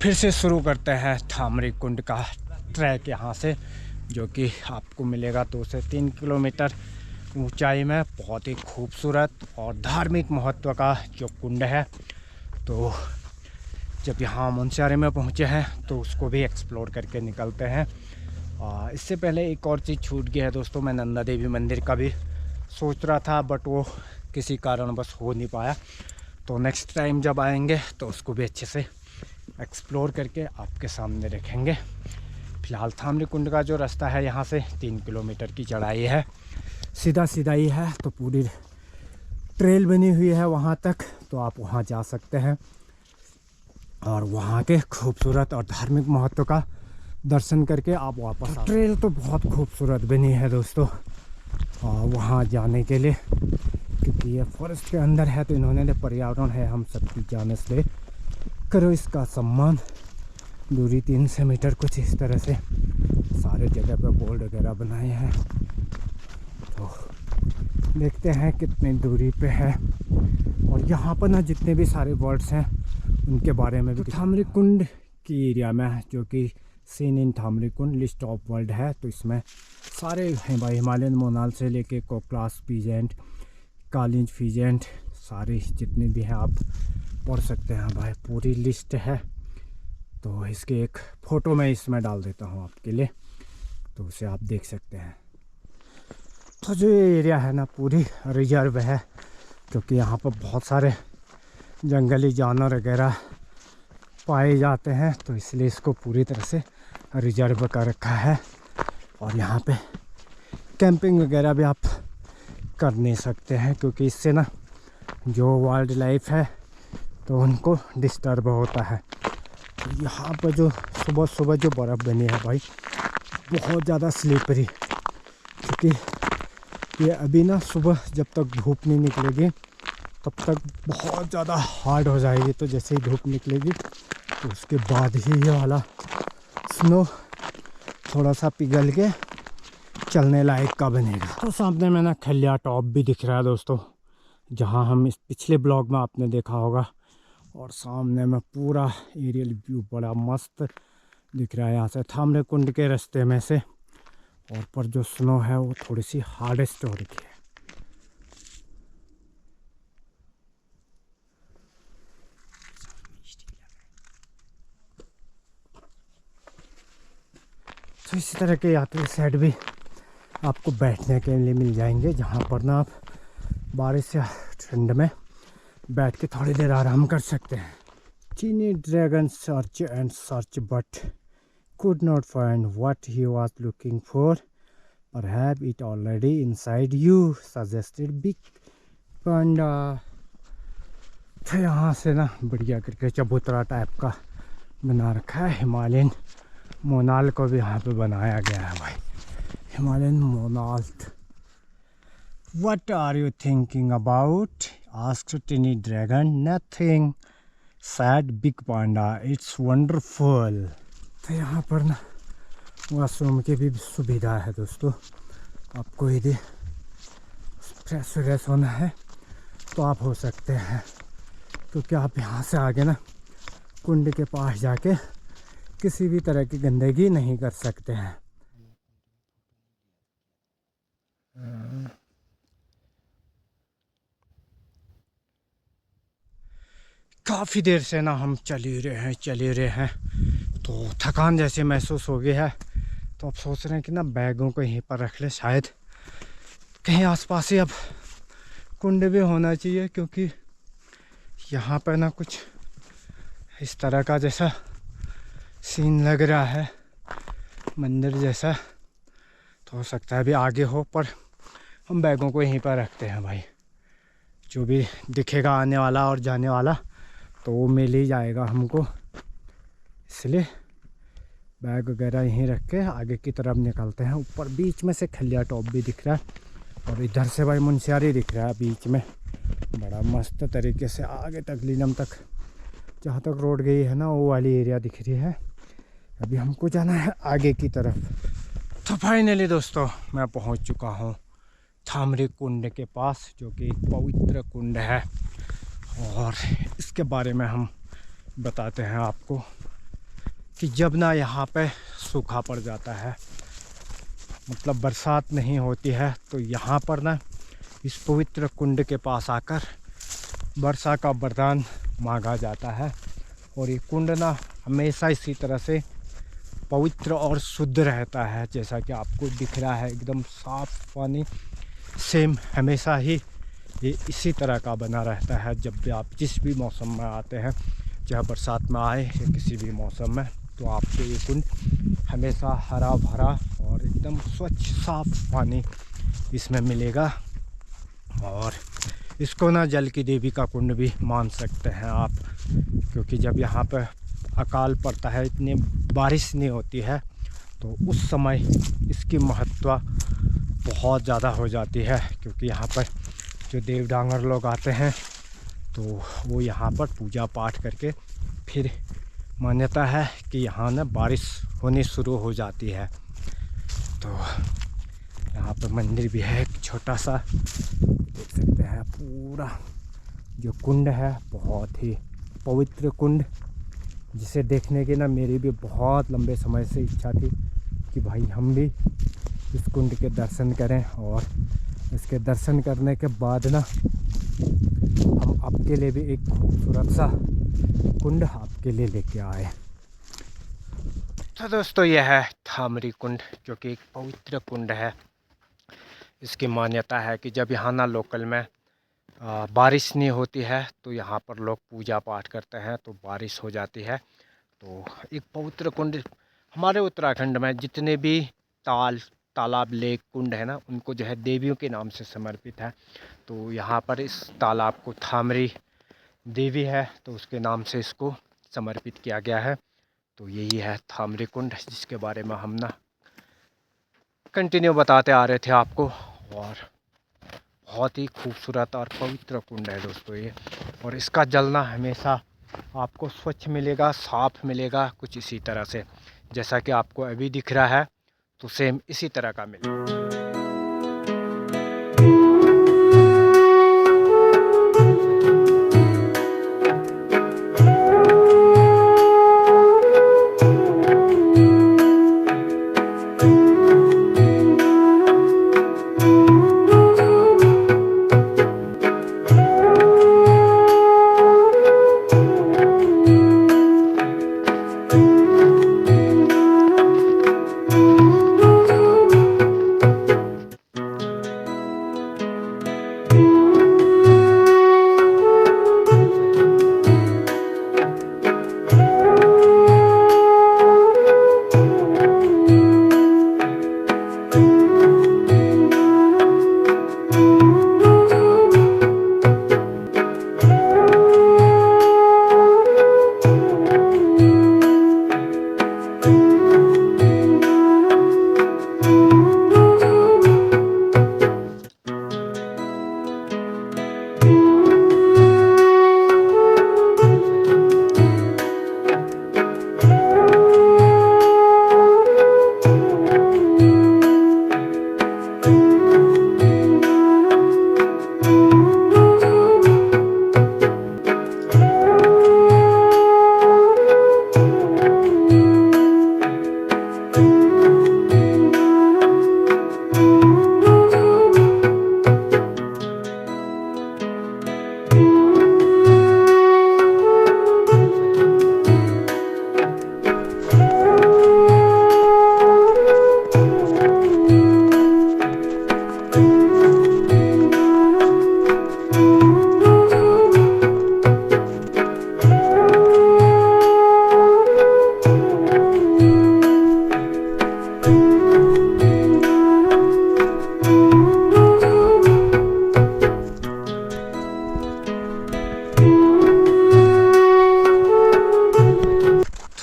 फिर से शुरू करते हैं थामरी कुंड का ट्रैक यहाँ से, जो कि आपको मिलेगा 2 से 3 किलोमीटर ऊंचाई में। बहुत ही खूबसूरत और धार्मिक महत्व का जो कुंड है। तो जब यहाँ मुनस्यारी में पहुँचे हैं तो उसको भी एक्सप्लोर करके निकलते हैं। इससे पहले एक और चीज़ छूट गया है दोस्तों, मैं नंदा देवी मंदिर का भी सोच रहा था, बट वो किसी कारणवश हो नहीं पाया। तो नेक्स्ट टाइम जब आएंगे तो उसको भी अच्छे से एक्सप्लोर करके आपके सामने रखेंगे। फ़िलहाल थामरी कुंड का जो रास्ता है यहाँ से 3 किलोमीटर की चढ़ाई है, सीधा सीधा ही है। तो पूरी ट्रेल बनी हुई है वहाँ तक, तो आप वहाँ जा सकते हैं और वहाँ के खूबसूरत और धार्मिक महत्व का दर्शन करके आप वापस। ट्रेल तो बहुत खूबसूरत बनी है दोस्तों वहाँ जाने के लिए, क्योंकि ये फॉरेस्ट के अंदर है। तो इन्होंने पर्यावरण है हम सबकी जान, इसलिए करो इसका सम्मान। दूरी 300 मीटर कुछ इस तरह से सारे जगह पे बोर्ड वगैरह बनाए हैं। तो देखते हैं कितनी दूरी पे है। और यहाँ पर ना जितने भी सारे वर्ड्स हैं उनके बारे में भी। तो थामरी कुंड की एरिया में, जो कि सीन इन थामरी कुंड लिस्ट ऑफ वर्ल्ड है, तो इसमें सारे हैं भाई। हिमालयन मोनाल से लेके कोकलास पीजेंट, कालिंज फीजेंट, सारे जितने भी हैं आप पढ़ सकते हैं भाई, पूरी लिस्ट है। तो इसके एक फ़ोटो मैं इसमें डाल देता हूँ आपके लिए, तो उसे आप देख सकते हैं। तो जो ये एरिया है ना पूरी रिजर्व है, क्योंकि यहाँ पर बहुत सारे जंगली जानवर वगैरह पाए जाते हैं, तो इसलिए इसको पूरी तरह से रिजर्व कर रखा है। और यहाँ पे कैंपिंग वगैरह भी आप कर नहीं सकते हैं, क्योंकि इससे ना जो वाइल्ड लाइफ है तो उनको डिस्टर्ब होता है। तो यहाँ पर जो सुबह सुबह जो बर्फ़ बनी है भाई, बहुत ज़्यादा स्लिपरी, क्योंकि ये अभी ना सुबह जब तक धूप नहीं निकलेगी तब तक बहुत ज़्यादा हार्ड हो जाएगी। तो जैसे ही धूप निकलेगी तो उसके बाद ही ये वाला स्नो थोड़ा सा पिघल के चलने लायक का बनेगा। तो सामने में ना खलिया टॉप भी दिख रहा है दोस्तों, जहाँ हम इस पिछले ब्लॉग में आपने देखा होगा। और सामने में पूरा एरियल व्यू बड़ा मस्त दिख रहा है यहाँ से थामरी कुंड के रास्ते में से। और पर जो स्नो है वो थोड़ी सी हार्डेस्ट हो रही है। तो इसी तरह के यात्री सेट भी आपको बैठने के लिए मिल जाएंगे, जहाँ पर ना आप बारिश या ठंड में बैठ के थोड़ी देर आराम कर सकते हैं। Tiny dragon search and search but could not find what he was looking for. Perhaps it already inside you, suggested Big Panda. तो यहाँ से ना बढ़िया करके चबूतरा टाइप का बना रखा है। हिमालयन मोनाल को भी यहाँ पे बनाया गया है भाई, Himalayan monal. What are you thinking about? asked Tiny Dragon. Nothing, said Big Panda. It's wonderful. तो यहाँ पर ना वॉशरूम की भी सुविधा है दोस्तों। आपको यदि फ्रेश व्रेश होना है तो आप हो सकते हैं, क्योंकि आप यहाँ से आगे ना कुंड के पास जाके किसी भी तरह की गंदगी नहीं कर सकते हैं। काफ़ी देर से ना हम चल ही रहे हैं, तो थकान जैसे महसूस हो गई है। तो अब सोच रहे हैं कि ना बैगों को यहीं पर रख ले, शायद कहीं आसपास ही अब कुंड भी होना चाहिए, क्योंकि यहाँ पर ना कुछ इस तरह का जैसा सीन लग रहा है, मंदिर जैसा। तो हो सकता है अभी आगे हो, पर हम बैगों को यहीं पर रखते हैं भाई। जो भी दिखेगा आने वाला और जाने वाला तो वो मिल ही जाएगा हमको, इसलिए बैग वगैरह यहीं रख के आगे की तरफ निकलते हैं। ऊपर बीच में से खलिया टॉप भी दिख रहा है, और इधर से भाई मुनस्यारी दिख रहा है बीच में बड़ा मस्त तरीके से। आगे तक लीलम तक जहाँ तक रोड गई है ना वो वाली एरिया दिख रही है। अभी हमको जाना है आगे की तरफ। तो फाइनली दोस्तों मैं पहुँच चुका हूँ थामरी कुंड के पास, जो कि एक पवित्र कुंड है। और इसके बारे में हम बताते हैं आपको कि जब ना यहाँ पे सूखा पड़ जाता है, मतलब बरसात नहीं होती है, तो यहाँ पर ना इस पवित्र कुंड के पास आकर वर्षा का वरदान मांगा जाता है। और ये कुंड ना हमेशा इसी तरह से पवित्र और शुद्ध रहता है, जैसा कि आपको दिख रहा है, एकदम साफ पानी सेम हमेशा ही ये इसी तरह का बना रहता है। जब भी आप जिस भी मौसम में आते हैं, चाहे बरसात में आए या किसी भी मौसम में, तो आपको ये कुंड हमेशा हरा भरा और एकदम स्वच्छ साफ पानी इसमें मिलेगा। और इसको ना जल की देवी का कुंड भी मान सकते हैं आप, क्योंकि जब यहाँ पर अकाल पड़ता है, इतनी बारिश नहीं होती है, तो उस समय इसकी महत्व बहुत ज़्यादा हो जाती है। क्योंकि यहाँ पर जो देवडांगर लोग आते हैं, तो वो यहाँ पर पूजा पाठ करके फिर मान्यता है कि यहाँ ना बारिश होनी शुरू हो जाती है। तो यहाँ पर मंदिर भी है एक छोटा सा, देख सकते हैं। पूरा जो कुंड है बहुत ही पवित्र कुंड, जिसे देखने की ना मेरी भी बहुत लंबे समय से इच्छा थी कि भाई हम भी इस कुंड के दर्शन करें। और इसके दर्शन करने के बाद ना हम आपके लिए भी एक खूबसूरत सा कुंड आपके लिए लेके आए। तो दोस्तों यह है थामरी कुंड, जो कि एक पवित्र कुंड है। इसकी मान्यता है कि जब यहाँ ना लोकल में बारिश नहीं होती है, तो यहाँ पर लोग पूजा पाठ करते हैं, तो बारिश हो जाती है। तो एक पवित्र कुंड हमारे उत्तराखंड में जितने भी तालाब लेक कुंड है ना, उनको जो है देवियों के नाम से समर्पित है। तो यहाँ पर इस तालाब को थामरी देवी है, तो उसके नाम से इसको समर्पित किया गया है। तो यही है थामरी कुंड, जिसके बारे में हम ना कंटिन्यू बताते आ रहे थे आपको। और बहुत ही खूबसूरत और पवित्र कुंड है दोस्तों ये। और इसका जल ना हमेशा आपको स्वच्छ मिलेगा, साफ मिलेगा, कुछ इसी तरह से जैसा कि आपको अभी दिख रहा है, तो सेम इसी तरह का मिलेगा।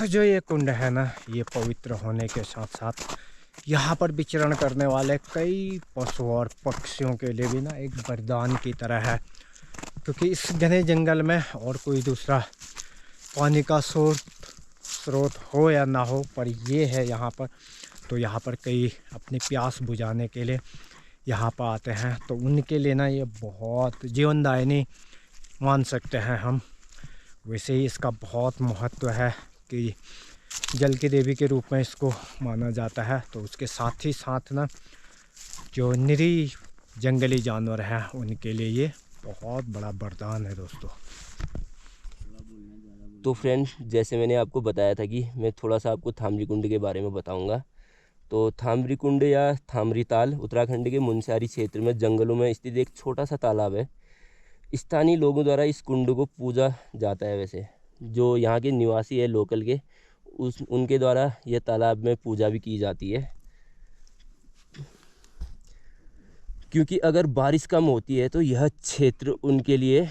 जो ये कुंड है ना, ये पवित्र होने के साथ साथ यहाँ पर विचरण करने वाले कई पशु और पक्षियों के लिए भी ना एक वरदान की तरह है। क्योंकि इस घने जंगल में और कोई दूसरा पानी का स्रोत हो या ना हो, पर ये है यहाँ पर। तो यहाँ पर कई अपनी प्यास बुझाने के लिए यहाँ पर आते हैं, तो उनके लिए ना ये बहुत जीवनदायिनी मान सकते हैं हम। वैसे ही इसका बहुत महत्व है कि जल की देवी के रूप में इसको माना जाता है। तो उसके साथ ही साथ ना जो निरीह जंगली जानवर हैं उनके लिए ये बहुत बड़ा वरदान है दोस्तों। तो फ्रेंड्स, जैसे मैंने आपको बताया था कि मैं थोड़ा सा आपको थामरी कुंड के बारे में बताऊंगा। तो थामरी कुंड या थामरी ताल उत्तराखंड के मुनस्यारी क्षेत्र में जंगलों में स्थित एक छोटा सा तालाब है। स्थानीय लोगों द्वारा इस कुंड को पूजा जाता है। वैसे जो यहाँ के निवासी है लोकल के, उनके द्वारा यह तालाब में पूजा भी की जाती है। क्योंकि अगर बारिश कम होती है तो यह क्षेत्र उनके लिए